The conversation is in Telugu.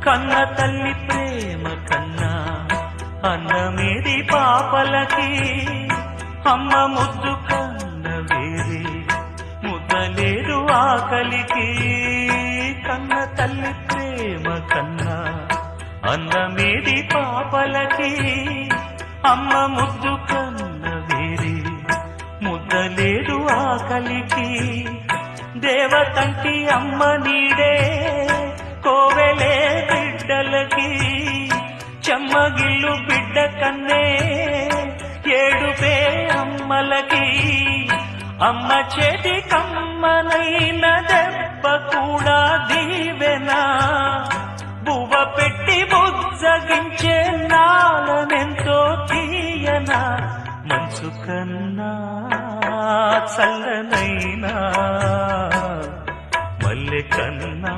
కన్న తల్లి ప్రేమ కన్నా అన్నమేది పాపలకి, అమ్మ ముద్దు కన్న వేరే ముద్దలేదు ఆకలికి. కన్న తల్లి ప్రేమ కన్నా అన్నమేది పాపలకి, అమ్మ ముద్దు కన్న వేరే ముద్దలేదు ఆకలికి. దేవతంటి అమ్మ నీడే కోవెలే బిడ్డలకి, చెమ్మగిల్లు బిడ్డ కన్నే ఏడుపే అమ్మలకి. అమ్మ చేతి కమ్మనైన దెబ్బ కూడా దీవెనా, బువ్వ పెట్టి బుజ్జగించే నాలనెంతో తీయనా. మనసు కన్నా చల్లనైనా మల్లె కన్నా